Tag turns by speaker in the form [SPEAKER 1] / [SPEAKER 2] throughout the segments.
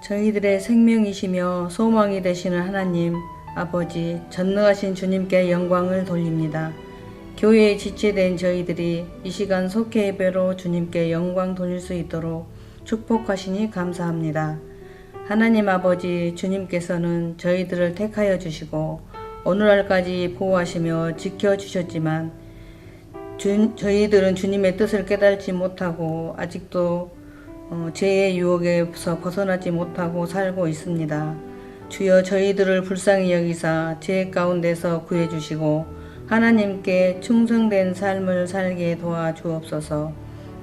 [SPEAKER 1] 저희들의 생명이시며 소망이 되시는 하나님, 아버지, 전능하신 주님께 영광을 돌립니다. 교회에 지체된 저희들이 이 시간 속회 예배로 주님께 영광 돌릴 수 있도록 축복하시니 감사합니다. 하나님 아버지, 주님께서는 저희들을 택하여 주시고 오늘날까지 보호하시며 지켜주셨지만 저희들은 주님의 뜻을 깨달지 못하고 아직도 죄의 유혹에서 벗어나지 못하고 살고 있습니다. 주여 저희들을 불쌍히 여기사 죄 가운데서 구해주시고 하나님께 충성된 삶을 살게 도와주옵소서.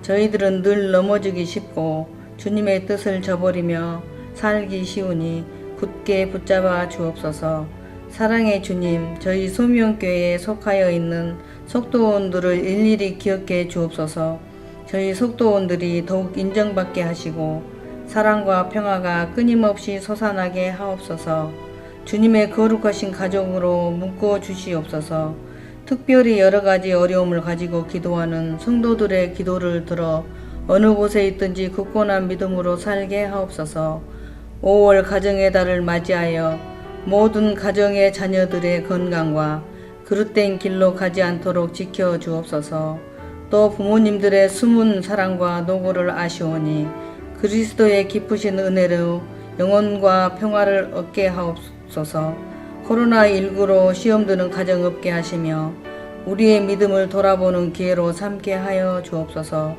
[SPEAKER 1] 저희들은 늘 넘어지기 쉽고 주님의 뜻을 저버리며 살기 쉬우니 굳게 붙잡아 주옵소서. 사랑의 주님, 저희 소명교회에 속하여 있는 속도원들을 일일이 기억해 주옵소서. 저희 속도원들이 더욱 인정받게 하시고 사랑과 평화가 끊임없이 솟아나게 하옵소서. 주님의 거룩하신 가정으로 묶어 주시옵소서. 특별히 여러가지 어려움을 가지고 기도하는 성도들의 기도를 들어 어느 곳에 있든지 굳건한 믿음으로 살게 하옵소서. 5월 가정의 달을 맞이하여 모든 가정의 자녀들의 건강과 그릇된 길로 가지 않도록 지켜 주옵소서. 또 부모님들의 숨은 사랑과 노고를 아시오니 그리스도의 기쁘신 은혜로 영혼과 평화를 얻게 하옵소서. 코로나19로 시험 드는 가정 없게 하시며 우리의 믿음을 돌아보는 기회로 삼게 하여 주옵소서.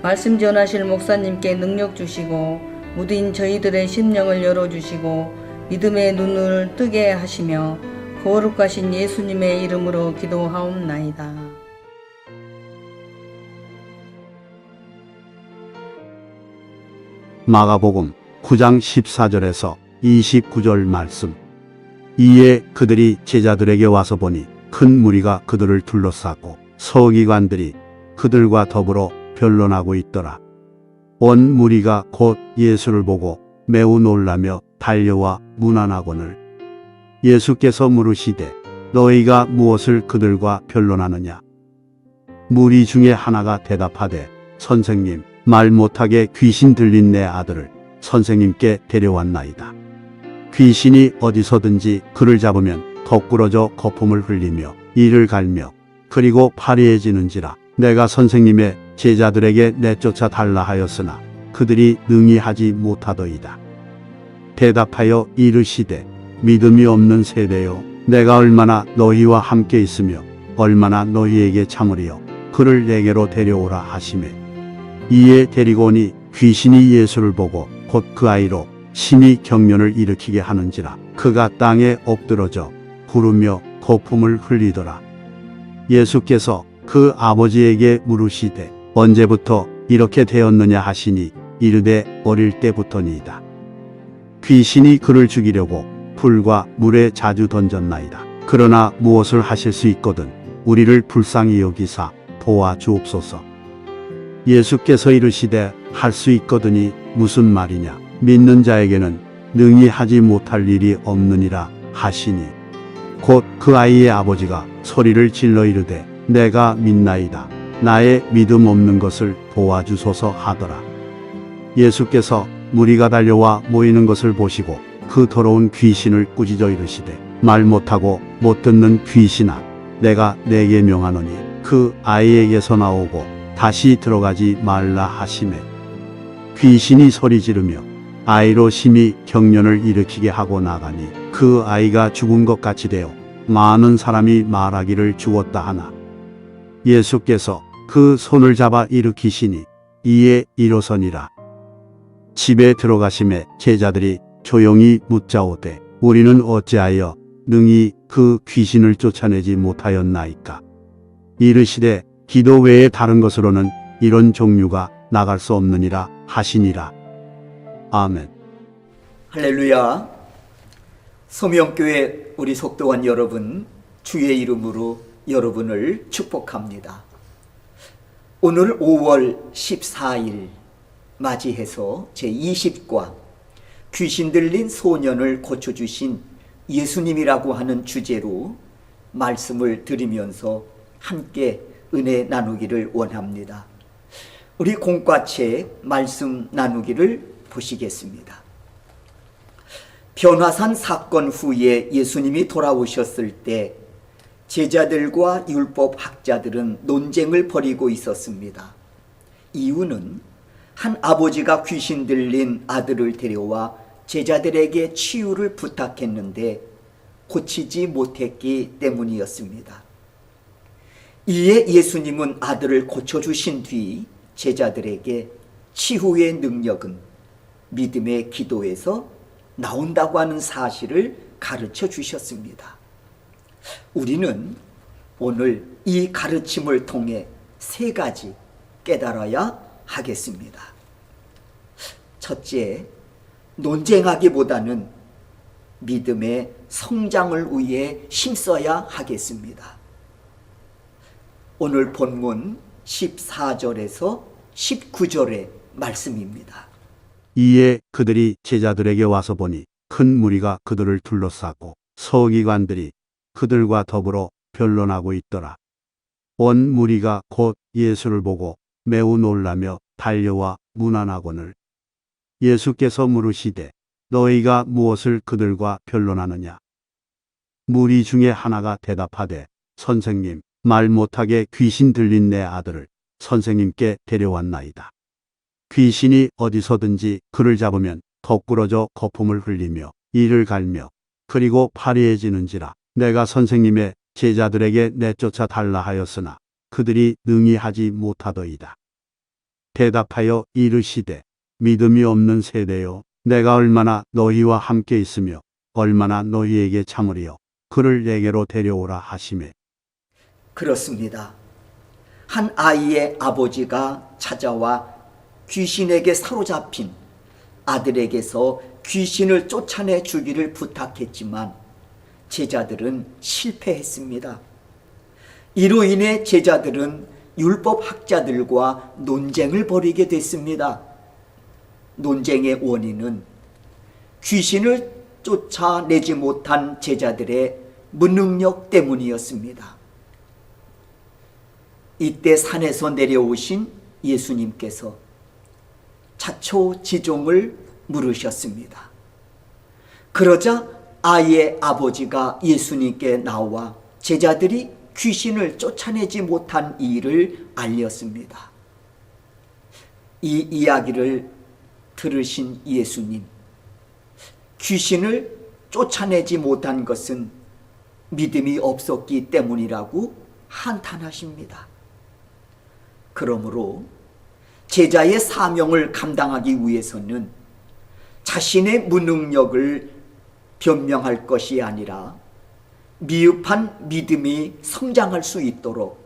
[SPEAKER 1] 말씀 전하실 목사님께 능력 주시고 무딘 저희들의 심령을 열어주시고 믿음의 눈을 뜨게 하시며 거룩하신 예수님의 이름으로 기도하옵나이다.
[SPEAKER 2] 마가복음 9장 14절에서 29절 말씀. 이에 그들이 제자들에게 와서 보니 큰 무리가 그들을 둘러싸고 서기관들이 그들과 더불어 변론하고 있더라. 온 무리가 곧 예수를 보고 매우 놀라며 달려와 문안하거늘 예수께서 물으시되 너희가 무엇을 그들과 변론하느냐? 무리 중에 하나가 대답하되 선생님, 말 못하게 귀신 들린 내 아들을 선생님께 데려왔나이다. 귀신이 어디서든지 그를 잡으면 거꾸러져 거품을 흘리며 이를 갈며 그리고 파리해지는지라. 내가 선생님의 제자들에게 내쫓아 달라 하였으나 그들이 능히 하지 못하더이다. 대답하여 이르시되 믿음이 없는 세대여, 내가 얼마나 너희와 함께 있으며 얼마나 너희에게 참으리요. 그를 내게로 데려오라 하시매 이에 데리고 오니 귀신이 예수를 보고 곧 그 아이로 심히 경련을 일으키게 하는지라. 그가 땅에 엎드러져 구르며 거품을 흘리더라. 예수께서 그 아버지에게 물으시되 언제부터 이렇게 되었느냐 하시니 이르되 어릴 때부터니이다. 귀신이 그를 죽이려고 불과 물에 자주 던졌나이다. 그러나 무엇을 하실 수 있거든 우리를 불쌍히 여기사 도와주옵소서. 예수께서 이르시되 할 수 있거든이 무슨 말이냐? 믿는 자에게는 능히 하지 못할 일이 없느니라 하시니 곧 그 아이의 아버지가 소리를 질러 이르되 내가 믿나이다. 나의 믿음 없는 것을 도와주소서 하더라. 예수께서 무리가 달려와 모이는 것을 보시고 그 더러운 귀신을 꾸짖어 이르시되 말 못하고 못 듣는 귀신아, 내가 네게 명하노니 그 아이에게서 나오고 다시 들어가지 말라 하시매 귀신이 소리 지르며 아이로 심히 경련을 일으키게 하고 나가니 그 아이가 죽은 것 같이 되어 많은 사람이 말하기를 죽었다 하나 예수께서 그 손을 잡아 일으키시니 이에 일어서니라. 집에 들어가심에 제자들이 조용히 묻자오되 우리는 어찌하여 능히 그 귀신을 쫓아내지 못하였나이까? 이르시되 기도 외에 다른 것으로는 이런 종류가 나갈 수 없느니라 하시니라. 아멘.
[SPEAKER 3] 할렐루야. 소명교회 우리 속도원 여러분, 주의 이름으로 여러분을 축복합니다. 오늘 5월 14일 맞이해서 제20과 귀신 들린 소년을 고쳐주신 예수님이라고 하는 주제로 말씀을 드리면서 함께 은혜 나누기를 원합니다. 우리 공과책 말씀 나누기를 보시겠습니다. 변화산 사건 후에 예수님이 돌아오셨을 때 제자들과 율법 학자들은 논쟁을 벌이고 있었습니다. 이유는 한 아버지가 귀신 들린 아들을 데려와 제자들에게 치유를 부탁했는데 고치지 못했기 때문이었습니다. 이에 예수님은 아들을 고쳐주신 뒤 제자들에게 치유의 능력은 믿음의 기도에서 나온다고 하는 사실을 가르쳐 주셨습니다. 우리는 오늘 이 가르침을 통해 세 가지 깨달아야 하겠습니다. 첫째, 논쟁하기보다는 믿음의 성장을 위해 힘써야 하겠습니다. 오늘 본문 14절에서 19절의 말씀입니다.
[SPEAKER 2] 이에 그들이 제자들에게 와서 보니 큰 무리가 그들을 둘러싸고 서기관들이 그들과 더불어 변론하고 있더라. 온 무리가 곧 예수를 보고 매우 놀라며 달려와 문안하거늘 예수께서 물으시되 너희가 무엇을 그들과 변론하느냐? 무리 중에 하나가 대답하되 선생님, 말 못하게 귀신 들린 내 아들을 선생님께 데려왔나이다. 귀신이 어디서든지 그를 잡으면 거꾸러져 거품을 흘리며 이를 갈며 그리고 파리해지는지라 내가 선생님의 제자들에게 내쫓아 달라 하였으나 그들이 능히 하지 못하더이다. 대답하여 이르시되 믿음이 없는 세대여, 내가 얼마나 너희와 함께 있으며 얼마나 너희에게 참으리요. 그를 내게로 데려오라 하시매.
[SPEAKER 3] 그렇습니다. 한 아이의 아버지가 찾아와 귀신에게 사로잡힌 아들에게서 귀신을 쫓아내 주기를 부탁했지만 제자들은 실패했습니다. 이로 인해 제자들은 율법 학자들과 논쟁을 벌이게 됐습니다. 논쟁의 원인은 귀신을 쫓아내지 못한 제자들의 무능력 때문이었습니다. 이때 산에서 내려오신 예수님께서 자초지종을 물으셨습니다. 그러자 아이의 아버지가 예수님께 나와 제자들이 귀신을 쫓아내지 못한 일을 알렸습니다. 이 이야기를 들으신 예수님, 귀신을 쫓아내지 못한 것은 믿음이 없었기 때문이라고 한탄하십니다. 그러므로 제자의 사명을 감당하기 위해서는 자신의 무능력을 변명할 것이 아니라 미흡한 믿음이 성장할 수 있도록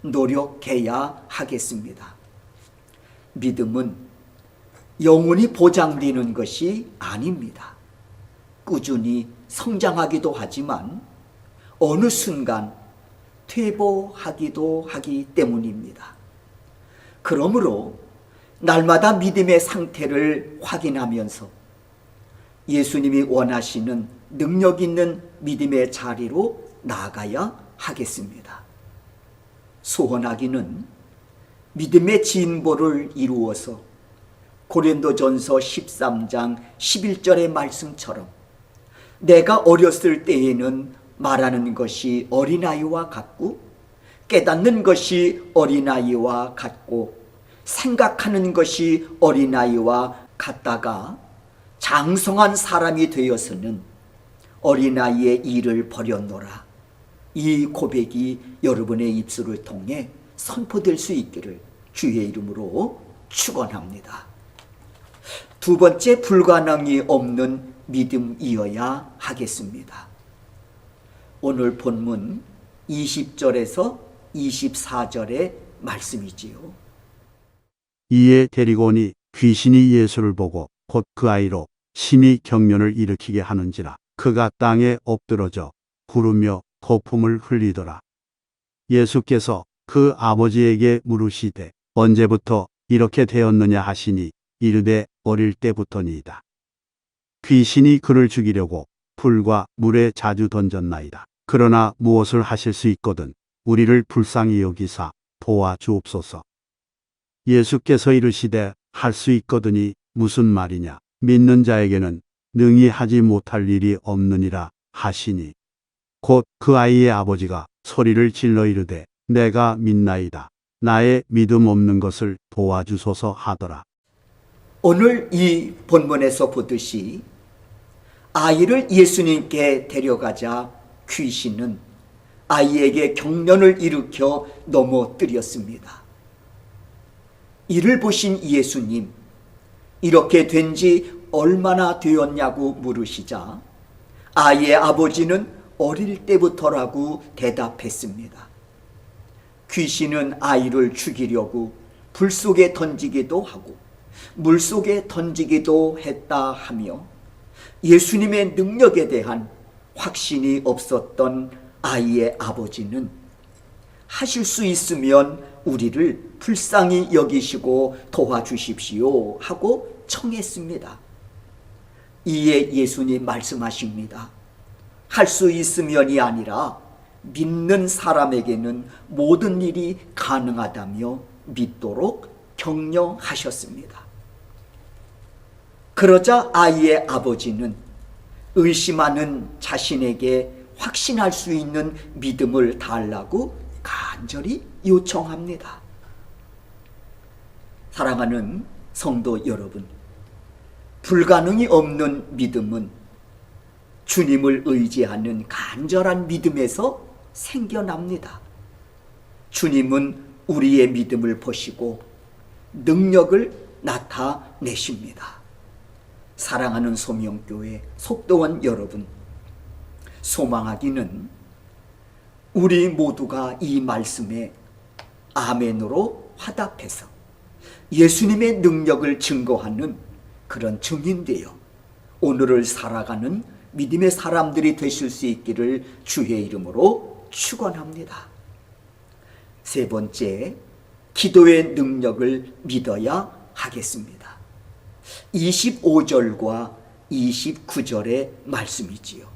[SPEAKER 3] 노력해야 하겠습니다. 믿음은 영원히 보장되는 것이 아닙니다. 꾸준히 성장하기도 하지만 어느 순간 퇴보하기도 하기 때문입니다. 그러므로 날마다 믿음의 상태를 확인하면서 예수님이 원하시는 능력 있는 믿음의 자리로 나아가야 하겠습니다. 소원하기는 믿음의 진보를 이루어서 고린도전서 13장 11절의 말씀처럼 내가 어렸을 때에는 말하는 것이 어린아이와 같고 깨닫는 것이 어린아이와 같고 생각하는 것이 어린아이와 같다가 장성한 사람이 되어서는 어린아이의 일을 버렸노라. 이 고백이 여러분의 입술을 통해 선포될 수 있기를 주의 이름으로 축원합니다. 두 번째, 불가능이 없는 믿음이어야 하겠습니다. 오늘 본문 20절에서 24절의 말씀이지요.
[SPEAKER 2] 이에 데리고 오니 귀신이 예수를 보고 곧 그 아이로 심히 경련을 일으키게 하는지라 그가 땅에 엎드러져 구르며 거품을 흘리더라. 예수께서 그 아버지에게 물으시되 언제부터 이렇게 되었느냐 하시니 이르되 어릴 때부터니이다. 귀신이 그를 죽이려고 불과 물에 자주 던졌나이다. 그러나 무엇을 하실 수 있거든 우리를 불쌍히 여기사 도와주옵소서. 예수께서 이르시되 할 수 있거든이 무슨 말이냐. 믿는 자에게는 능히 하지 못할 일이 없느니라 하시니 곧 그 아이의 아버지가 소리를 질러 이르되 내가 믿나이다. 나의 믿음 없는 것을 도와주소서 하더라.
[SPEAKER 3] 오늘 이 본문에서 보듯이 아이를 예수님께 데려가자 귀신은 아이에게 경련을 일으켜 넘어뜨렸습니다. 이를 보신 예수님, 이렇게 된 지 얼마나 되었냐고 물으시자 아이의 아버지는 어릴 때부터라고 대답했습니다. 귀신은 아이를 죽이려고 불 속에 던지기도 하고 물 속에 던지기도 했다 하며 예수님의 능력에 대한 확신이 없었던 아이의 아버지는 하실 수 있으면 우리를 불쌍히 여기시고 도와주십시오 하고 청했습니다. 이에 예수님 말씀하십니다. 할 수 있으면이 아니라 믿는 사람에게는 모든 일이 가능하다며 믿도록 격려하셨습니다. 그러자 아이의 아버지는 의심하는 자신에게 확신할 수 있는 믿음을 달라고 간절히 요청합니다. 사랑하는 성도 여러분, 불가능이 없는 믿음은 주님을 의지하는 간절한 믿음에서 생겨납니다. 주님은 우리의 믿음을 보시고 능력을 나타내십니다. 사랑하는 소명교회 속도원 여러분, 소망하기는 우리 모두가 이 말씀에 아멘으로 화답해서 예수님의 능력을 증거하는 그런 증인되어 오늘을 살아가는 믿음의 사람들이 되실 수 있기를 주의 이름으로 축원합니다. 세 번째, 기도의 능력을 믿어야 하겠습니다. 25절과 29절의 말씀이지요.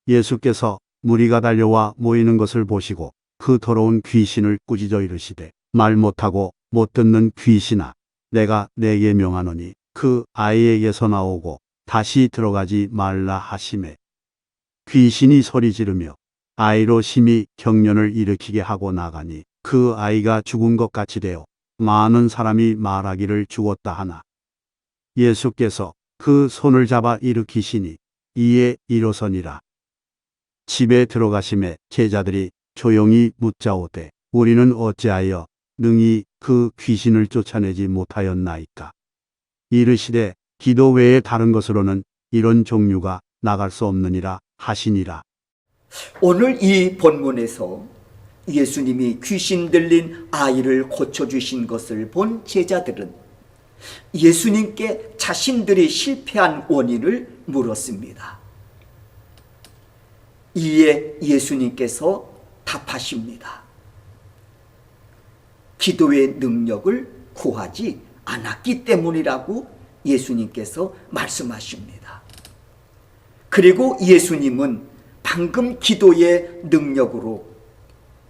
[SPEAKER 2] 예수께서 무리가 달려와 모이는 것을 보시고 그 더러운 귀신을 꾸짖어 이르시되 말 못하고 못 듣는 귀신아, 내가 내게 명하노니 그 아이에게서 나오고 다시 들어가지 말라 하시매 귀신이 소리 지르며 아이로 심히 경련을 일으키게 하고 나가니 그 아이가 죽은 것 같이 되어 많은 사람이 말하기를 죽었다 하나 예수께서 그 손을 잡아 일으키시니 이에 일어서니라. 집에 들어가심에 제자들이 조용히 묻자오되 우리는 어찌하여 능히 그 귀신을 쫓아내지 못하였나이까. 이르시되 기도 외에 다른 것으로는 이런 종류가 나갈 수 없느니라 하시니라.
[SPEAKER 3] 오늘 이 본문에서 예수님이 귀신 들린 아이를 고쳐주신 것을 본 제자들은 예수님께 자신들이 실패한 원인을 물었습니다. 이에 예수님께서 답하십니다. 기도의 능력을 구하지 않았기 때문이라고 예수님께서 말씀하십니다. 그리고 예수님은 방금 기도의 능력으로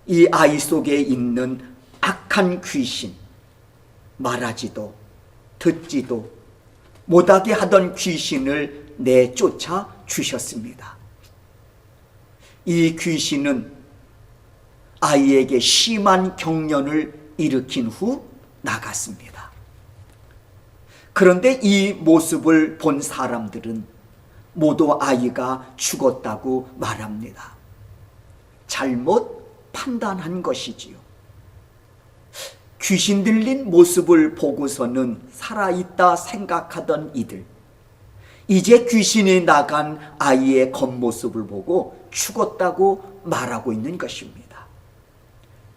[SPEAKER 3] 이 아이 속에 있는 악한 귀신, 말하지도 듣지도 못하게 하던 귀신을 내쫓아 주셨습니다. 이 귀신은 아이에게 심한 경련을 일으킨 후 나갔습니다. 그런데 이 모습을 본 사람들은 모두 아이가 죽었다고 말합니다. 잘못 판단한 것이지요. 귀신 들린 모습을 보고서는 살아있다 생각하던 이들, 이제 귀신이 나간 아이의 겉모습을 보고 죽었다고 말하고 있는 것입니다.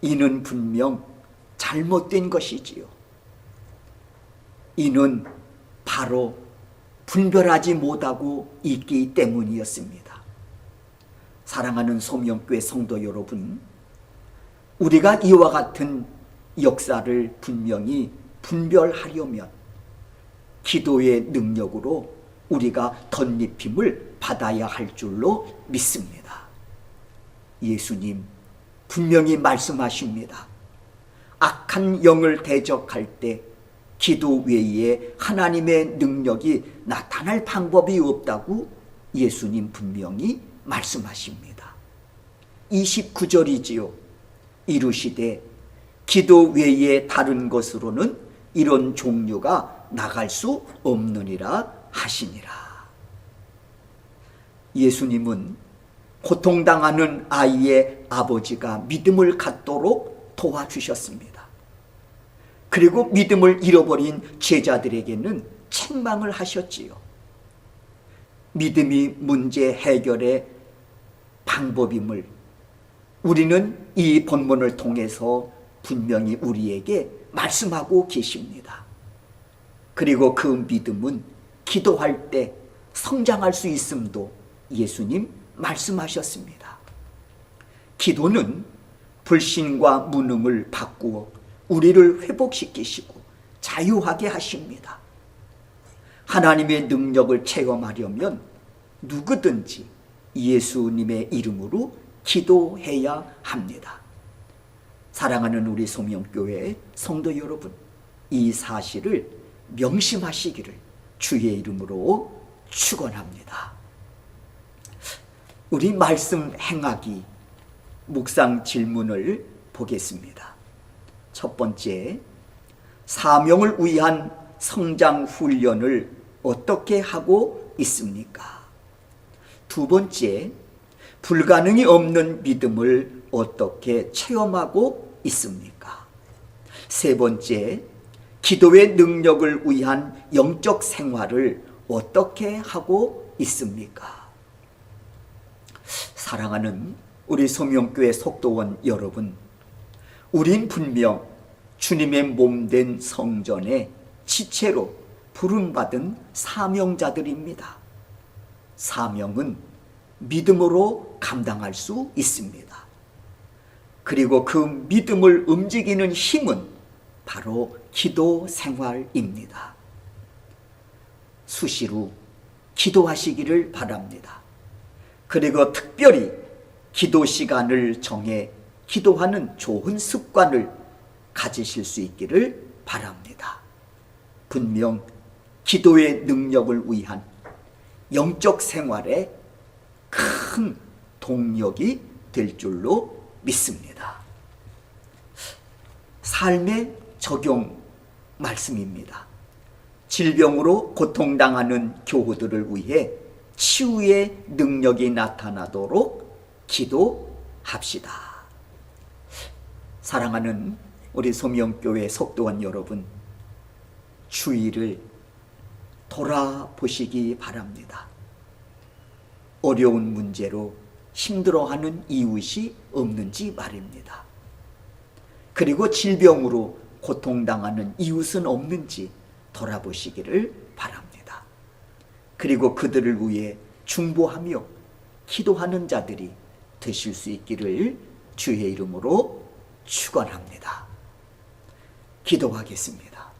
[SPEAKER 3] 이는 분명 잘못된 것이지요. 이는 바로 분별하지 못하고 있기 때문이었습니다. 사랑하는 소명교회 성도 여러분, 우리가 이와 같은 역사를 분명히 분별하려면 기도의 능력으로 우리가 덧입힘을 받아야 할 줄로 믿습니다. 예수님 분명히 말씀하십니다. 악한 영을 대적할 때 기도 외에 하나님의 능력이 나타날 방법이 없다고 예수님 분명히 말씀하십니다. 29절이지요. 이르시되 기도 외에 다른 것으로는 이런 종류가 나갈 수 없느니라 하시니라. 예수님은 고통당하는 아이의 아버지가 믿음을 갖도록 도와주셨습니다. 그리고 믿음을 잃어버린 제자들에게는 책망을 하셨지요. 믿음이 문제 해결의 방법임을 우리는 이 본문을 통해서 분명히 우리에게 말씀하고 계십니다. 그리고 그 믿음은 기도할 때 성장할 수 있음도 예수님 말씀하셨습니다. 기도는 불신과 무능을 바꾸어 우리를 회복시키시고 자유하게 하십니다. 하나님의 능력을 체험하려면 누구든지 예수님의 이름으로 기도해야 합니다. 사랑하는 우리 소명교회 성도 여러분, 이 사실을 명심하시기를 주의 이름으로 축원합니다. 우리 말씀 행하기 묵상 질문을 보겠습니다. 첫 번째, 사명을 위한 성장 훈련을 어떻게 하고 있습니까? 두 번째, 불가능이 없는 믿음을 어떻게 체험하고 있습니까? 세 번째, 기도의 능력을 위한 영적 생활을 어떻게 하고 있습니까? 사랑하는 우리 소명교회 속도원 여러분, 우린 분명 주님의 몸된 성전의 지체로 부름받은 사명자들입니다. 사명은 믿음으로 감당할 수 있습니다. 그리고 그 믿음을 움직이는 힘은 바로 기도 생활입니다. 수시로 기도하시기를 바랍니다. 그리고 특별히 기도 시간을 정해 기도하는 좋은 습관을 가지실 수 있기를 바랍니다. 분명 기도의 능력을 위한 영적 생활에 큰 동력이 될 줄로 믿습니다. 삶의 적용 말씀입니다. 질병으로 고통당하는 교우들을 위해 치유의 능력이 나타나도록 기도합시다. 사랑하는 우리 소명교회 속도원 여러분, 주의를 돌아보시기 바랍니다. 어려운 문제로 힘들어하는 이웃이 없는지 말입니다. 그리고 질병으로 고통당하는 이웃은 없는지 돌아보시기를 바랍니다. 그리고 그들을 위해 중보하며 기도하는 자들이 되실 수 있기를 주의 이름으로 축원합니다. 기도하겠습니다.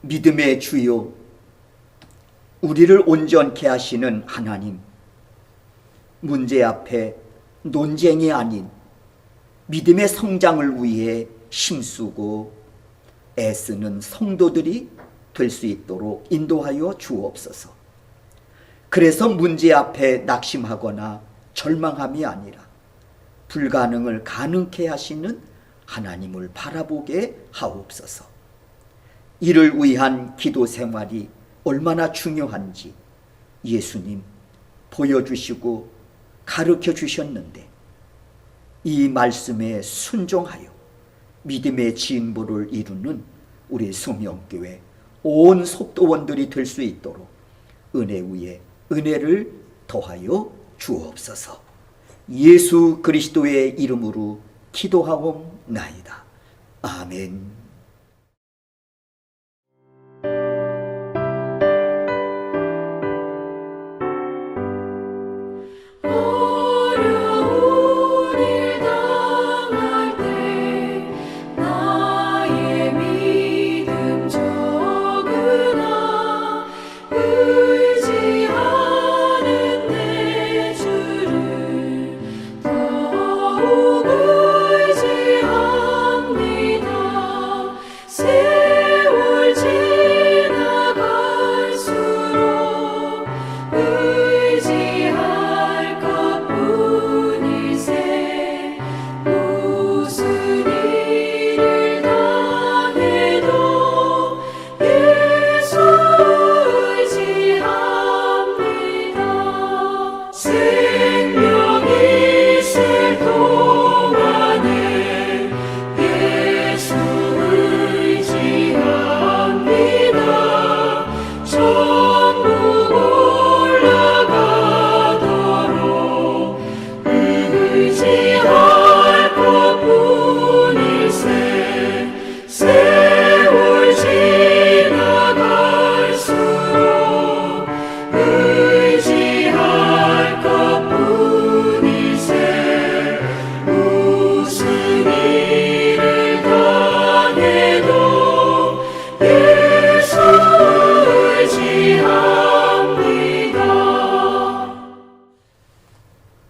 [SPEAKER 3] 믿음의 주요, 우리를 온전케 하시는 하나님, 문제 앞에 논쟁이 아닌 믿음의 성장을 위해 힘쓰고 애쓰는 성도들이 될 수 있도록 인도하여 주옵소서. 그래서 문제 앞에 낙심하거나 절망함이 아니라 불가능을 가능케 하시는 하나님을 바라보게 하옵소서. 이를 위한 기도 생활이 얼마나 중요한지 예수님 보여주시고 가르쳐 주셨는데, 이 말씀에 순종하여 믿음의 진보를 이루는 우리 소명교회 온 속도원들이 될 수 있도록 은혜 위에 은혜를 더하여 주옵소서. 예수 그리스도의 이름으로 기도하옵나이다. 아멘.
[SPEAKER 4] 의지하는 내 주를 더욱 의지하는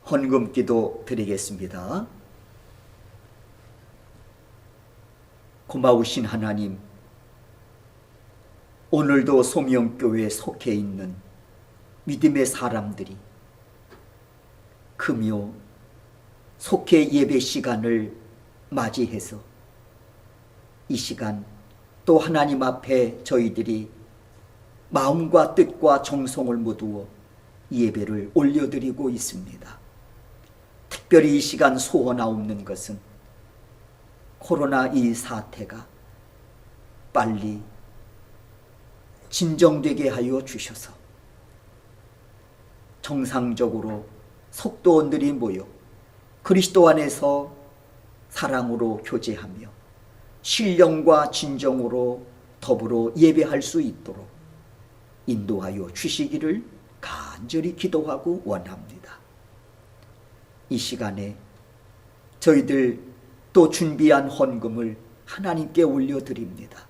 [SPEAKER 3] 헌금기도 드리겠습니다. 고마우신 하나님, 오늘도 소명교회에 속해 있는 믿음의 사람들이 금요 속회 예배 시간을 맞이해서 이 시간 또 하나님 앞에 저희들이 마음과 뜻과 정성을 모두어 예배를 올려드리고 있습니다. 특별히 이 시간 소원하옵는 것은 코로나 이 사태가 빨리 진정되게 하여 주셔서 정상적으로 속도원들이 모여 그리스도 안에서 사랑으로 교제하며 신령과 진정으로 더불어 예배할 수 있도록 인도하여 주시기를 간절히 기도하고 원합니다. 이 시간에 저희들 또 준비한 헌금을 하나님께 올려드립니다.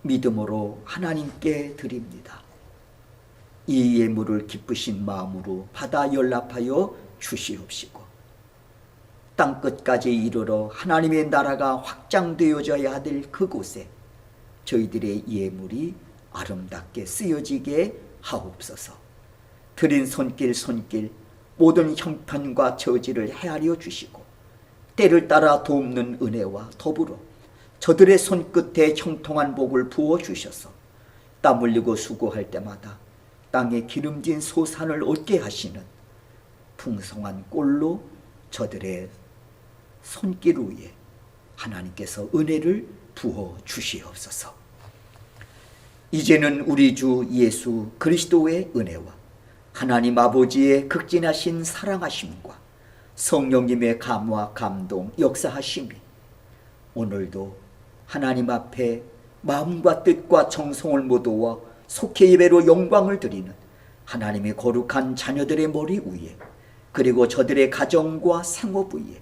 [SPEAKER 3] 믿음으로 하나님께 드립니다. 이 예물을 기쁘신 마음으로 받아 연락하여 주시옵시고 땅끝까지 이르러 하나님의 나라가 확장되어져야 될 그곳에 저희들의 예물이 아름답게 쓰여지게 하옵소서. 드린 손길 모든 형편과 저지를 헤아려 주시고 때를 따라 돕는 은혜와 더불어 저들의 손끝에 형통한 복을 부어 주셔서 땀 흘리고 수고할 때마다 땅에 기름진 소산을 얻게 하시는 풍성한 꼴로 저들의 손길 위에 하나님께서 은혜를 부어 주시옵소서. 이제는 우리 주 예수 그리스도의 은혜와 하나님 아버지의 극진하신 사랑하심과 성령님의 감화 감동 역사하심이 오늘도 하나님 앞에 마음과 뜻과 정성을 모두와 속해 예배로 영광을 드리는 하나님의 거룩한 자녀들의 머리 위에 그리고 저들의 가정과 생업 위에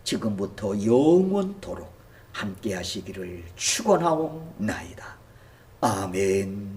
[SPEAKER 3] 지금부터 영원토록 함께 하시기를 축원하옵나이다. 아멘.